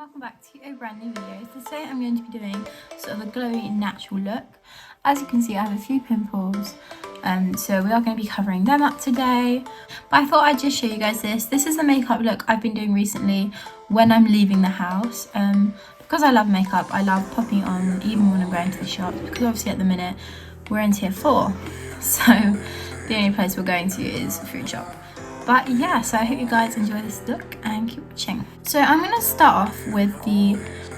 welcome back to a brand new video. So today I'm going to be doing sort of a glowy natural look. As you can see, I have a few pimples, so we are going to be covering them up today. But I thought I'd just show you guys this. This is the makeup look I've been doing recently when I'm leaving the house. Because I love makeup, I love popping it on even when I'm going to the shops, because obviously at the minute we're in tier 4, so the only place we're going to is a food shop. But yeah, so I hope you guys enjoy this look and keep watching. So I'm going to start off with the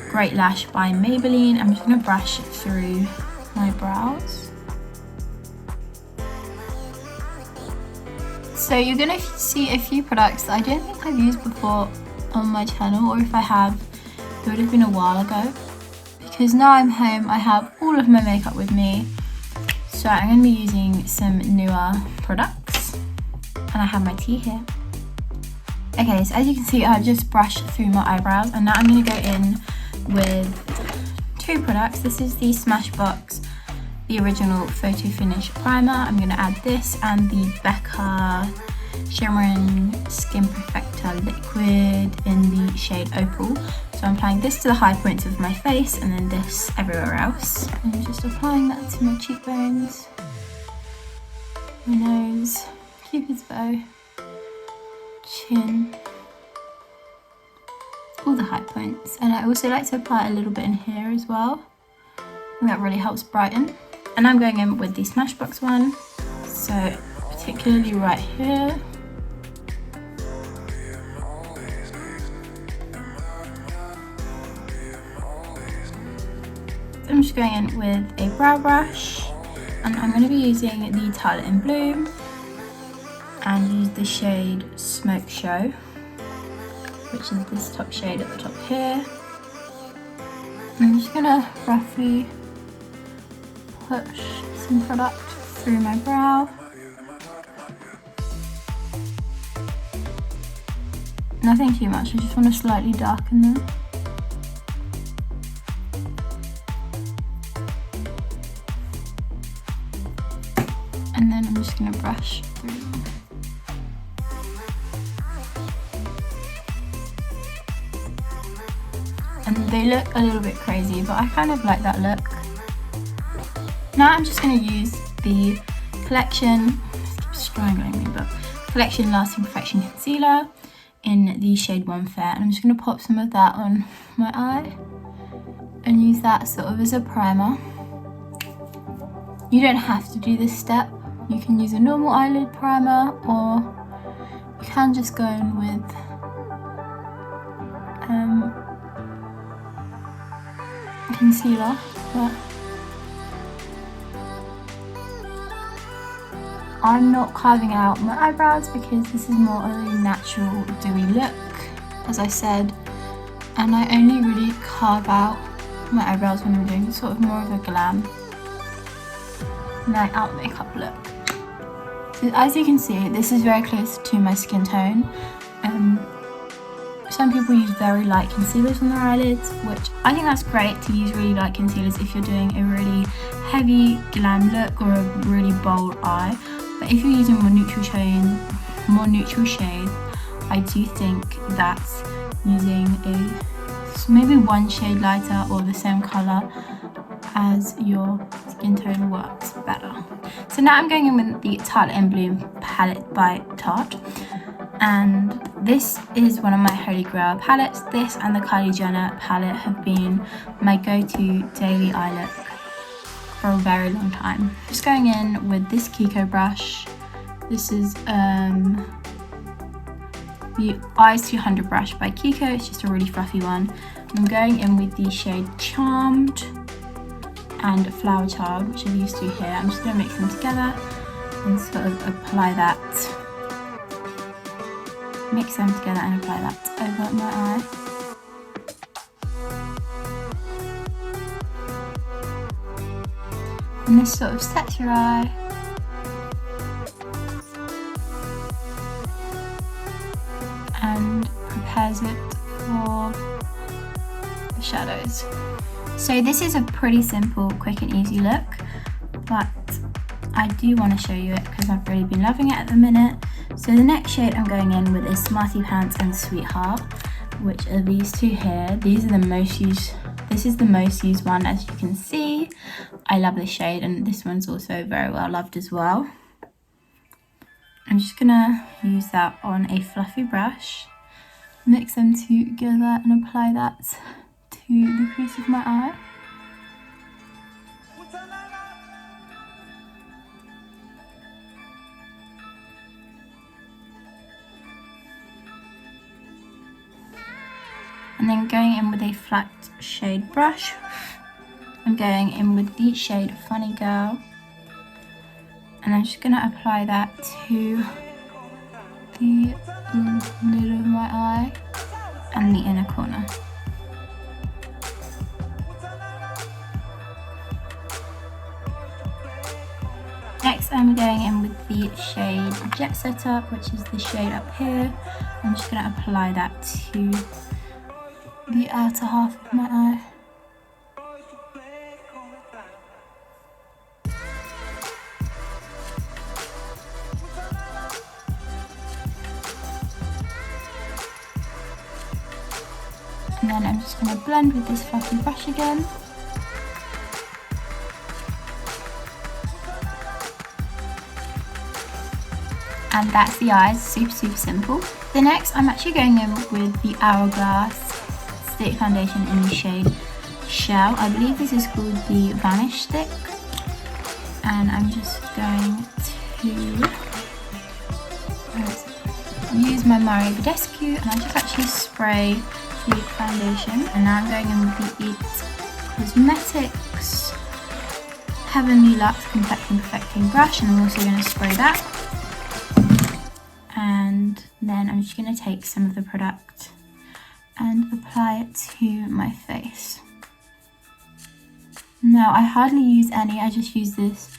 Great Lash by Maybelline. I'm just going to brush through my brows. So you're going to see a few products that I don't think I've used before on my channel, or if I have, it would have been a while ago. Because now I'm home, I have all of my makeup with me. So I'm going to be using some newer products. And I have my tea here. Okay, so as you can see, I've just brushed through my eyebrows, and now I'm going to go in with two products. This is the Smashbox, the original Photo Finish Primer. I'm going to add this and the Becca Shimmering Skin Perfector Liquid in the shade Opal. So I'm applying this to the high points of my face and then this everywhere else. And I'm just applying that to my cheekbones, my nose, Cupid's bow, chin, all the high points. And I also like to apply a little bit in here as well. And that really helps brighten. And I'm going in with the Smashbox one, so particularly right here. So I'm just going in with a brow brush, and I'm going to be using the Tartelette in Bloom and use the shade Smoke Show, which is this top shade at the top here. I'm just gonna roughly push some product through my brow. Nothing too much, I just want to slightly darken them. And then I'm just gonna brush through them. And they look a little bit crazy, but I kind of like that look. Now I'm just going to use the Collection, this keeps strangling me, but Collection Lasting Perfection Concealer in the shade One Fair. And I'm just going to pop some of that on my eye and use that sort of as a primer. You don't have to do this step. You can use a normal eyelid primer, or you can just go in with concealer, but I'm not carving out my eyebrows because this is more of a natural dewy look, as I said, and I only really carve out my eyebrows when I'm doing sort of more of a glam night out makeup look. So as you can see, this is very close to my skin tone. Some people use very light concealers on their eyelids, which I think that's great to use really light concealers if you're doing a really heavy glam look or a really bold eye. But if you're using more neutral shade, I do think that using a maybe one shade lighter or the same colour as your skin tone works better. So now I'm going in with the Tartelette in Bloom palette by Tarte. And this is one of my holy grail palettes. This and the Kylie Jenner palette have been my go-to daily eye look for a very long time. Just going in with this Kiko brush. This is the Eyes 200 brush by Kiko. It's just a really fluffy one. And I'm going in with the shade Charmed and Flower Child, which I've used to here. I'm just going to mix them together and sort of apply that. Mix them together and apply that over my eye. And this sort of sets your eye. And prepares it for the shadows. So this is a pretty simple, quick and easy look, but I do want to show you it because I've really been loving it at the minute. So the next shade I'm going in with is Smarty Pants and Sweetheart. which are these two here. These are the most used. This is the most used one, as you can see. I love this shade, and this one's also very well loved as well. I'm just gonna use that on a fluffy brush, mix them together and apply that to the crease of my eye. And then going in with a flat shade brush, I'm going in with the shade Funny Girl. And I'm just going to apply that to the lid of my eye and the inner corner. Next I'm going in with the shade Jet Setter, which is the shade up here. I'm just going to apply that to the outer half of my eye. And then I'm just going to blend with this fluffy brush again. And that's the eyes, super simple. The next I'm actually going in with the Hourglass stick foundation in the shade Shell. I believe this is called the Vanish stick. And I'm just going to use my Mario Badescu, and I just actually spray the foundation. And now I'm going in with the IT Cosmetics Heavenly Luxe Complexion Perfecting Brush, and I'm also going to spray that. And then I'm just going to take some of the product and apply it to my face. Now I hardly use any, I just use this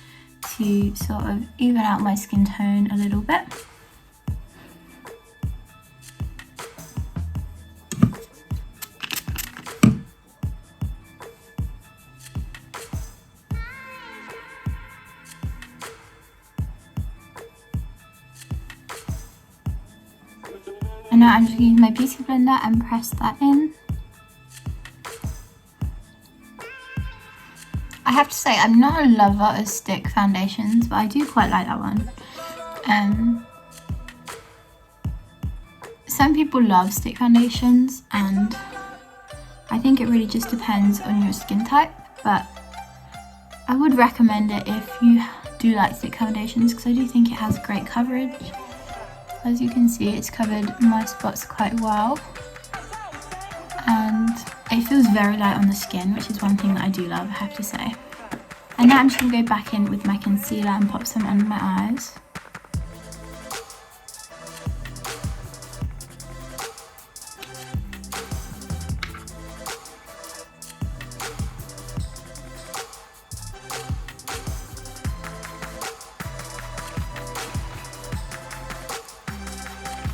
to sort of even out my skin tone a little bit. And now I'm just going to use my beauty blender and press that in. I have to say, I'm not a lover of stick foundations, but I do quite like that one. Some people love stick foundations, and I think it really just depends on your skin type, but I would recommend it if you do like stick foundations, because I do think it has great coverage. As you can see, it's covered my spots quite well, and it feels very light on the skin, which is one thing that I do love, I have to say. And now I'm just going to go back in with my concealer and pop some under my eyes.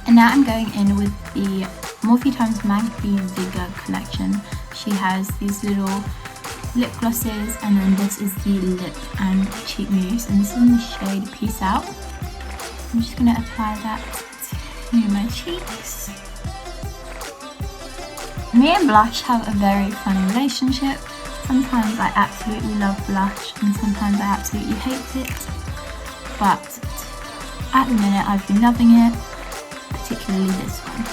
And now I'm going in with the Morphe x Magpie Vigor collection. She has these little lip glosses, and then this is the lip and cheek mousse, and this is in the shade Peace Out. I'm just going to apply that to my cheeks. Me and blush have a very funny relationship. Sometimes I absolutely love blush, and sometimes I absolutely hate it. But at the minute I've been loving it, particularly this one.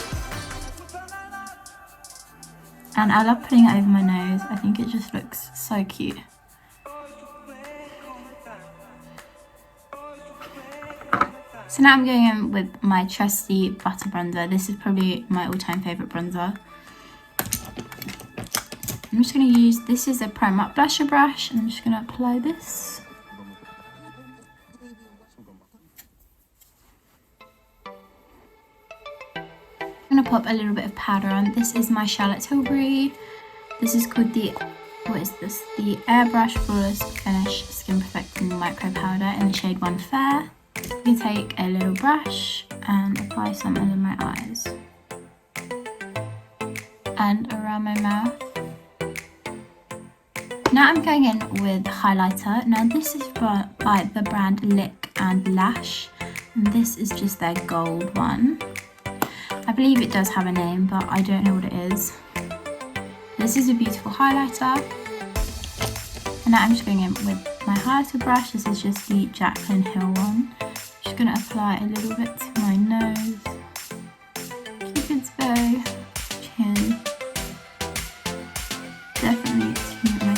And I love putting it over my nose. I think it just looks so cute. So now I'm going in with my trusty butter bronzer. This is probably my all-time favourite bronzer. I'm just going to use, this is a Primark blusher brush, and I'm just going to apply this. I'm going to pop a little bit of powder on. This is my Charlotte Tilbury. This is called the, what is this? The Airbrush Flawless Finish Skin Perfecting Micro Powder in the shade One Fair. You take a little brush and apply some under my eyes and around my mouth. Now I'm going in with highlighter. Now this is by the brand Lick and Lash, and this is just their gold one. I believe it does have a name, but I don't know what it is. This is a beautiful highlighter. And now I'm just going in with my highlighter brush. This is just the Jaclyn Hill one. Just going to apply a little bit to my nose, Cupid's bow, chin, definitely to my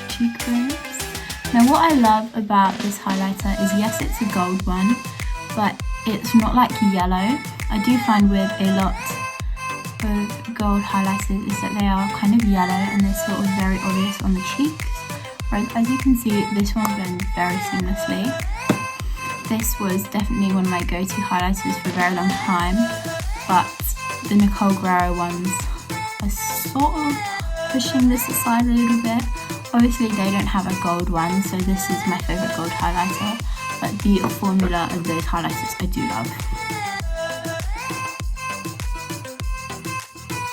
cheekbones. Now what I love about this highlighter is, yes, it's a gold one, but it's not like yellow. I do find with a lot of gold highlighters is that they are kind of yellow and they're sort of very obvious on the cheeks. Whereas as you can see, this one blends very seamlessly. This was definitely one of my go-to highlighters for a very long time, but the Nicole Guerrero ones are sort of pushing this aside a little bit. Obviously they don't have a gold one, so this is my favourite gold highlighter, but the formula of those highlighters I do love.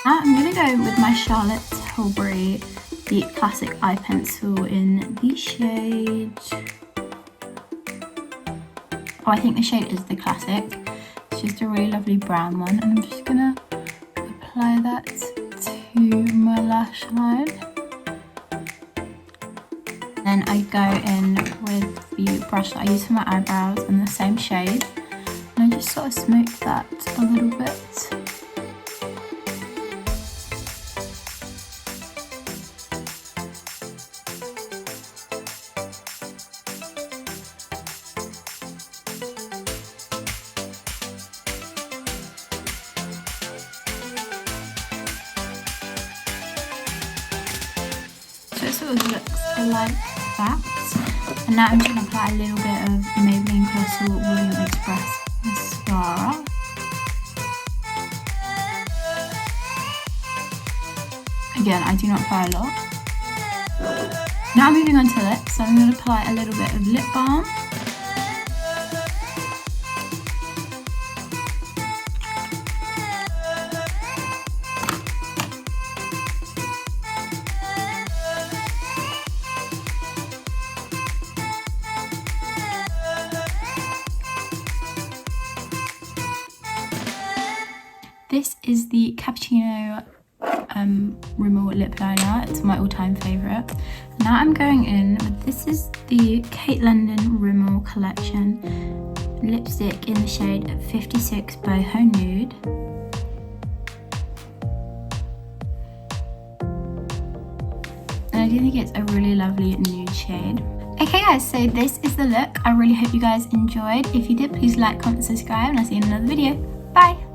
Now I'm going to go with my Charlotte Tilbury, the classic eye pencil in the shade, I think the shade is the classic. It's just a really lovely brown one, and I'm just going to apply that to my lash line. Then I go in with the brush that I use for my eyebrows in the same shade, and I just sort of smooth that a little bit. So it sort of looks like that. And now I'm just going to apply a little bit of Maybelline Crystal William Express mascara. Again, I do not apply a lot. Now moving on to lips, so I'm going to apply a little bit of lip balm. This is the Cappuccino Rimmel Lip Liner. It's my all-time favourite. Now I'm going in with, this is the Kate London Rimmel Collection lipstick in the shade 56 Boho Nude. And I do think it's a really lovely nude shade. Okay guys, so this is the look. I really hope you guys enjoyed. If you did, please like, comment, subscribe, and I'll see you in another video. Bye!